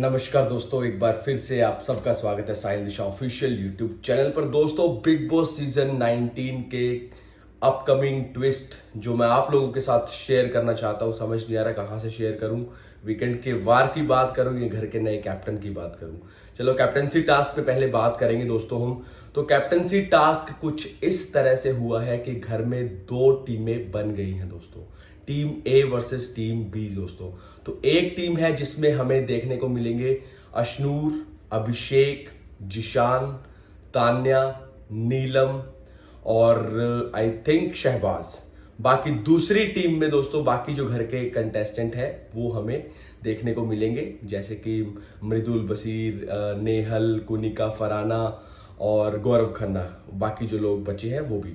नमस्कार दोस्तों, एक बार फिर से आप सबका स्वागत है साहिल दिशा ऑफिशियल यूट्यूब चैनल पर। दोस्तों, बिग बॉस सीजन 19 के अपकमिंग ट्विस्ट जो मैं आप लोगों के साथ शेयर करना चाहता हूं, समझ नहीं आ रहा कहां से शेयर करूं। वीकेंड के वार की बात करूं या घर के नए कैप्टन की बात करूं। चलो, कैप्टनसी टास्क पे पहले बात करेंगे दोस्तों हम। तो कैप्टनसी टास्क कुछ इस तरह से हुआ है कि घर में दो टीमें बन गई हैं दोस्तों। Team A versus team B दोस्तों। तो एक टीम है जिसमें हमें देखने को मिलेंगे अशनूर, अभिषेक, जिशान, तान्या, नीलम और आई थिंक शहबाज। बाकी दूसरी टीम में दोस्तों बाकी जो घर के कंटेस्टेंट हैं वो हमें देखने को मिलेंगे, जैसे कि मृदुल, बसीर, नेहल, कुनिका, फराना और गौरव खन्ना। बाकी जो लोग बचे हैं वो भी।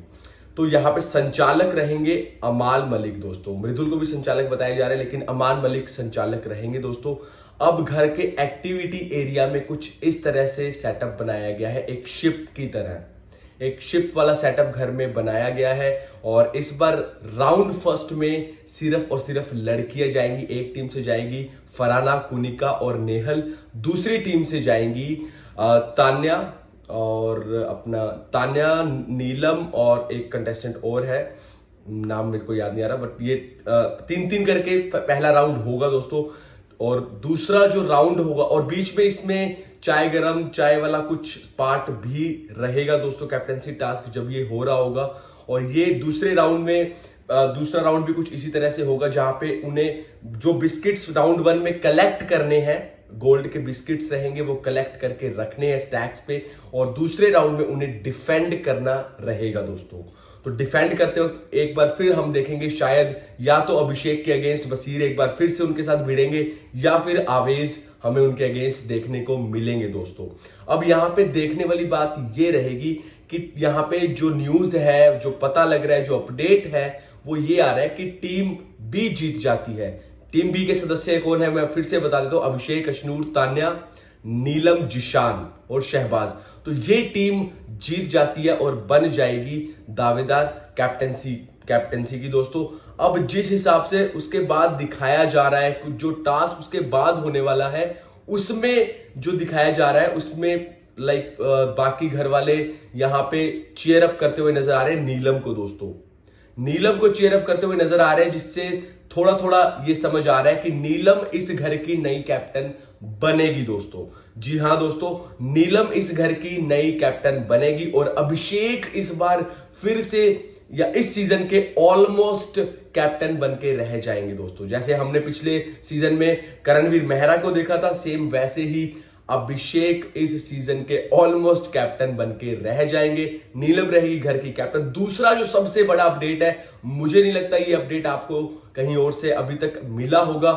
तो यहाँ पे संचालक रहेंगे अमाल मलिक दोस्तों। मृदुल को भी संचालक बताया जा रहा है, लेकिन अमाल मलिक संचालक रहेंगे दोस्तों। अब घर के एक्टिविटी एरिया में कुछ इस तरह से सेटअप बनाया गया है, एक शिप की तरह। एक शिप वाला सेटअप घर में बनाया गया है और इस बार राउंड फर्स्ट में सिर्फ और सिर्फ लड़कियां जाएंगी। एक टीम से जाएगी फराना, कुनिका और नेहल। दूसरी टीम से जाएंगी तान्या और तान्या, नीलम और एक कंटेस्टेंट और है, नाम मेरे को याद नहीं आ रहा, बट ये तीन तीन करके पहला राउंड होगा दोस्तों। और दूसरा जो राउंड होगा, और बीच में इसमें चाय गरम चाय वाला कुछ पार्ट भी रहेगा दोस्तों कैप्टनसी टास्क जब ये हो रहा होगा। और ये दूसरे राउंड में दूसरा राउंड भी कुछ इसी तरह से होगा, जहां पे उन्हें जो बिस्किट्स राउंड 1 में कलेक्ट करने हैं, गोल्ड के बिस्किट्स रहेंगे, वो कलेक्ट करके रखने हैं स्टैक्स पे। और दूसरे राउंड में उन्हें डिफेंड करना रहेगा दोस्तों। तो डिफेंड करते वक्त एक बार फिर हम देखेंगे शायद या तो अभिषेक के अगेंस्ट बसीर एक बार फिर से उनके साथ भिड़ेंगे, या फिर आवेज हमें उनके अगेंस्ट देखने को मिलेंगे दोस्तों। अब यहां पे देखने वाली बात ये रहेगी कि यहां पे जो न्यूज है, जो पता लग रहा है, जो अपडेट है, वो ये आ रहा है कि टीम बी जीत जाती है। टीम बी के सदस्य कौन है मैं फिर से बता देता हूं, अभिषेक, अशनूर, तान्या, नीलम, जिशान और शहबाज। तो ये टीम जीत जाती है और बन जाएगी दावेदार कैप्टनसी की दोस्तों। अब जिस हिसाब से उसके बाद दिखाया जा रहा है, जो टास्क उसके बाद होने वाला है, उसमें जो दिखाया जा रहा है उसमें बाकी घर वाले यहां पे चीयर अप करते हुए नजर आ रहे हैं नीलम को दोस्तों। नीलम को चीयर अप करते हुए नजर आ रहे हैं, जिससे थोड़ा थोड़ा ये समझ आ रहा है कि नीलम इस घर की नई कैप्टन बनेगी दोस्तों। जी हां दोस्तों, नीलम इस घर की नई कैप्टन बनेगी और अभिषेक इस बार फिर से या इस सीजन के ऑलमोस्ट कैप्टन बन के रह जाएंगे दोस्तों। जैसे हमने पिछले सीजन में करणवीर मेहरा को देखा था, सेम वैसे ही अभिषेक इस सीजन के ऑलमोस्ट कैप्टन बन के रह जाएंगे। नीलम रहेगी घर की कैप्टन। दूसरा जो सबसे बड़ा अपडेट है, मुझे नहीं लगता ये अपडेट आपको कहीं और से अभी तक मिला होगा।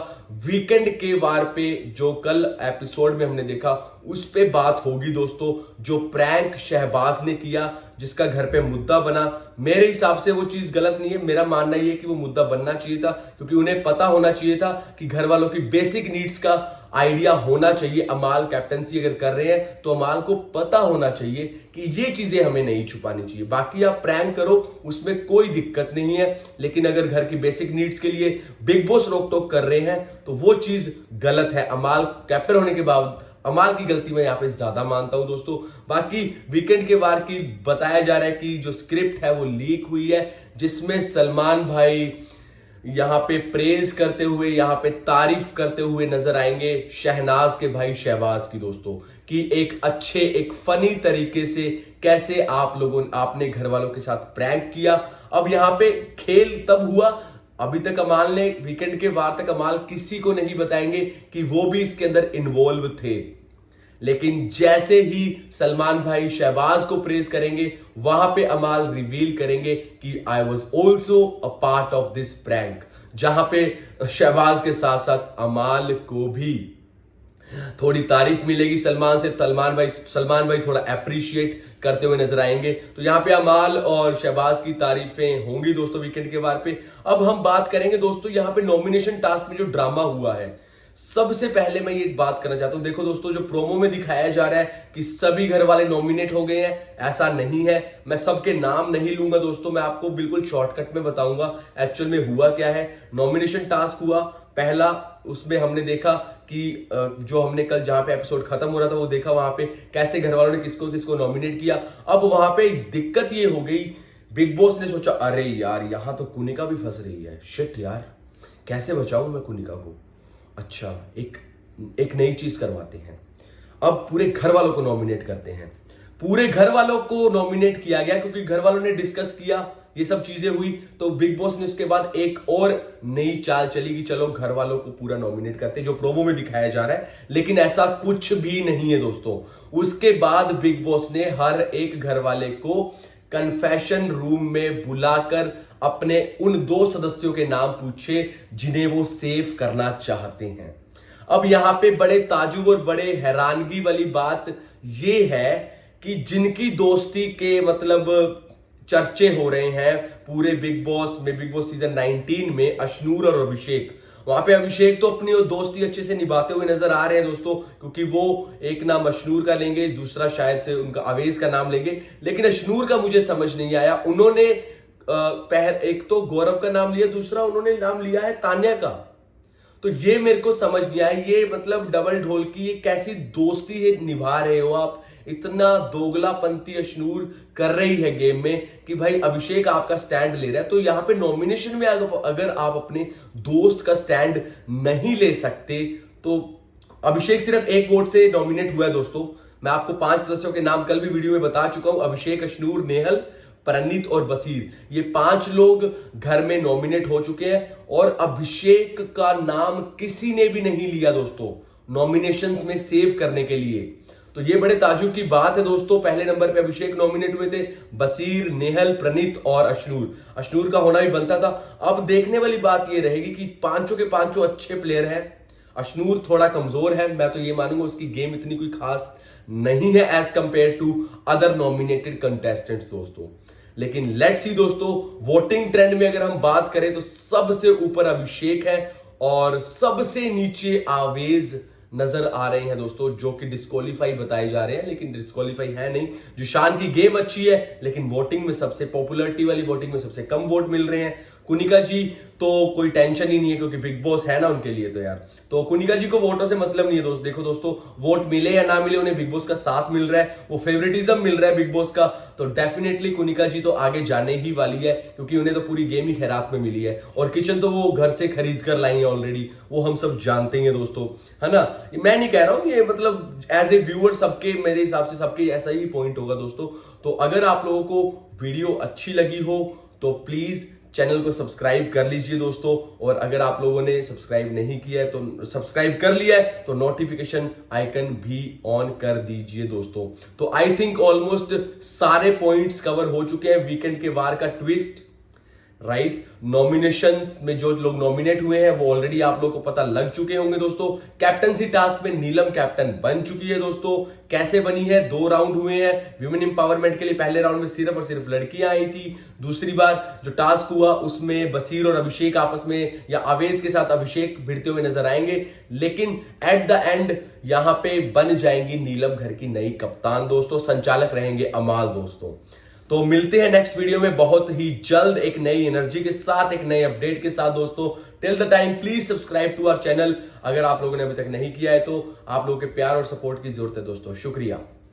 वीकेंड के वार पे जो कल एपिसोड में हमने देखा, उस पे बात होगी दोस्तों। जो प्रैंक शहबाज ने किया, जिसका घर पे मुद्दा बना, मेरे हिसाब से वो चीज गलत नहीं है। मेरा मानना ये है कि वो मुद्दा बनना चाहिए था, क्योंकि उन्हें पता होना चाहिए था कि घर वालों की बेसिक नीड्स का आइडिया होना चाहिए। अमाल कैप्टनसी अगर कर रहे हैं तो अमाल को पता होना चाहिए कि ये चीजें हमें नहीं छुपानी चाहिए। बाकी आप प्रैंक करो, उसमें कोई दिक्कत नहीं है, लेकिन अगर घर की बेसिक नीड्स के लिए बिग बॉस रोक टोक कर रहे हैं तो वो चीज गलत है। अमाल कैप्टन होने के बाद अमाल की गलती मैं यहां पे ज्यादा मानता हूं दोस्तों। बाकी वीकेंड के वार की बताया जा रहा है कि जो स्क्रिप्ट है वो लीक हुई है, जिसमें सलमान भाई यहां पे प्रेज करते हुए, यहां पे तारीफ करते हुए नजर आएंगे शहनाज के भाई शहबाज की दोस्तों, कि एक अच्छे, एक फनी तरीके से कैसे आपने घर वालों के साथ प्रैंक किया। अब यहां पे खेल तब हुआ, अभी तक अमाल ने वीकेंड के वार तक अमाल किसी को नहीं बताएंगे कि वो भी इसके अंदर इन्वॉल्व थे। लेकिन जैसे ही सलमान भाई शहबाज को प्रेज करेंगे, वहां पे अमाल रिवील करेंगे कि I was also a part of this prank, जहां पे शहबाज के साथ साथ अमाल को भी थोड़ी तारीफ मिलेगी सलमान से। सलमान भाई थोड़ा अप्रिशिएट करते हुए नजर आएंगे। तो यहां पे अमाल और शहबाज की तारीफें होंगी दोस्तों वीकेंड के वार पे। अब हम बात करेंगे दोस्तों यहां पे नॉमिनेशन टास्क में जो ड्रामा हुआ है। सबसे पहले मैं ये बात करना चाहता हूं, देखो दोस्तों, जो प्रोमो में दिखाया जा रहा है कि सभी घर वाले नॉमिनेट हो गए हैं, ऐसा नहीं है। मैं सबके नाम नहीं लूंगा दोस्तों, मैं आपको बिल्कुल शॉर्टकट में बताऊंगा एक्चुअल में हुआ क्या है। नॉमिनेशन टास्क हुआ पहला, उसमें हमने देखा कि जो हमने कल जहां पे एपिसोड खत्म हो रहा था वो देखा, वहां पे कैसे घर वालों ने किसको किसको नॉमिनेट किया। अब वहां पे दिक्कत ये हो गई, बिग बॉस ने सोचा अरे यार यहां तो कुनिका भी फंस रही है, शिट यार कैसे बचाऊं मैं कुनिका को। अच्छा, एक नई चीज करवाते हैं, अब पूरे घर वालों को नॉमिनेट करते हैं। पूरे घर वालों को नॉमिनेट किया गया क्योंकि घर वालों ने डिस्कस किया, ये सब चीजें हुई, तो बिग बॉस ने उसके बाद एक और नई चाल चली कि चलो घर वालों को पूरा नॉमिनेट करते, जो प्रोमो में दिखाया जा रहा है। लेकिन ऐसा कुछ भी नहीं है दोस्तों। उसके बाद बिग बॉस ने हर एक घर वाले को कन्फेशन रूम में बुलाकर अपने उन 2 सदस्यों के नाम पूछे जिन्हें वो सेव करना चाहते हैं। अब यहां पे बड़े ताजुब और बड़े हैरानगी वाली बात यह है कि जिनकी दोस्ती के मतलब चर्चे हो रहे हैं पूरे बिग बॉस सीजन 19 में, अशनूर और अभिषेक। वहां पे अभिषेक तो अपनी दोस्ती अच्छे से निभाते हुए नजर आ रहे हैं दोस्तों, क्योंकि वो एक नाम अशनूर का लेंगे, दूसरा शायद से उनका अवेज का नाम लेंगे। लेकिन अशनूर का मुझे समझ नहीं आया, उन्होंने एक तो गौरव का नाम लिया, दूसरा उन्होंने नाम लिया है तान्या का। तो ये मेरे को समझ नहीं आया, ये मतलब डबल ढोल की ये कैसी दोस्ती है निभा रहे हो आप। इतना दोगलापंती अशनूर कर रही है गेम में कि भाई अभिषेक आपका स्टैंड ले रहा है, तो यहां पे नॉमिनेशन में अगर आप अपने दोस्त का स्टैंड नहीं ले सकते तो अभिषेक सिर्फ 1 वोट से नॉमिनेट हुआ है दोस्तों। मैं आपको 5 सदस्यों के नाम कल भी वीडियो में बता चुका हूं, अभिषेक, अशनूर, नेहल, परनीत और बसीर, ये 5 लोग घर में नॉमिनेट हो चुके हैं और अभिषेक का नाम किसी ने भी नहीं लिया दोस्तों नॉमिनेशंस में सेव करने के लिए। तो ये बड़े ताजुब की बात है दोस्तों। पहले नंबर पे अभिषेक नॉमिनेट हुए थे, बसीर, नेहल, प्रणीत और अशनूर का होना भी बनता था। अब देखने वाली बात ये रहेगी कि 5 के 5 अच्छे प्लेयर हैं, अशनूर थोड़ा कमजोर है, मैं तो ये मानूंगा उसकी गेम इतनी कोई खास नहीं है as compare to other nominated contestants दोस्तों। लेकिन लेट्स सी दोस्तों, वोटिंग ट्रेंड में अगर हम बात करें तो सबसे ऊपर अभिषेक है और सबसे नीचे आवेज नजर आ रहे हैं दोस्तों, जो कि डिस्क्वालीफाई बताए जा रहे हैं, लेकिन डिस्क्वालीफाई है नहीं। जुशान की गेम अच्छी है लेकिन वोटिंग में सबसे पॉपुलरिटी वाली वोटिंग में सबसे कम वोट मिल रहे हैं। कुनिका जी तो कोई टेंशन ही नहीं है क्योंकि बिग बॉस है ना उनके लिए, तो यार तो कुनिका जी को वोटों से मतलब नहीं है दोस्त। देखो दोस्तों, वोट मिले या ना मिले उन्हें बिग बॉस का साथ मिल रहा है, वो फेवरेटिज्म मिल रहा है बिग बॉस का, तो डेफिनेटली कुनिका जी तो आगे जाने ही वाली है क्योंकि उन्हें तो पूरी गेम ही खैरात में मिली है और किचन तो वो घर से खरीद कर लाई है ऑलरेडी, वो हम सब जानते हैं दोस्तों, है ना। मैं नहीं कह रहा हूं, ये मतलब एज ए व्यूअर सबके, मेरे हिसाब से सबके ऐसा ही पॉइंट होगा दोस्तों। तो अगर आप लोगों को वीडियो अच्छी लगी हो तो प्लीज चैनल को सब्सक्राइब कर लीजिए दोस्तों, और अगर आप लोगों ने सब्सक्राइब नहीं किया है तो सब्सक्राइब कर लिया है तो नोटिफिकेशन आइकन भी ऑन कर दीजिए दोस्तों। तो आई थिंक ऑलमोस्ट सारे पॉइंट्स कवर हो चुके हैं। वीकेंड के वार का ट्विस्ट, राइट, नॉमिनेशंस में जो लोग नॉमिनेट हुए हैं वो ऑलरेडी आप लोगों को पता लग चुके होंगे दोस्तों। कैप्टनसी टास्क में नीलम कैप्टन बन चुकी है दोस्तों। कैसे बनी है, 2 राउंड हुए हैं व्यूमेन इंपावरमेंट के लिए। पहले राउंड में सिर्फ और सिर्फ लड़कियां आई थी, दूसरी बार जो टास्क हुआ उसमें बसीर और अभिषेक आपस में या अवेज के साथ अभिषेक भिड़ते हुए नजर आएंगे, लेकिन एट द एंड यहां पे बन जाएंगी नीलम घर की नई कप्तान दोस्तों, संचालक रहेंगे अमाल दोस्तों। तो मिलते हैं नेक्स्ट वीडियो में बहुत ही जल्द एक नई एनर्जी के साथ, एक नए अपडेट के साथ दोस्तों। Till the time please subscribe to our channel, अगर आप लोगों ने अभी तक नहीं किया है तो। आप लोगों के प्यार और सपोर्ट की जरूरत है दोस्तों, शुक्रिया।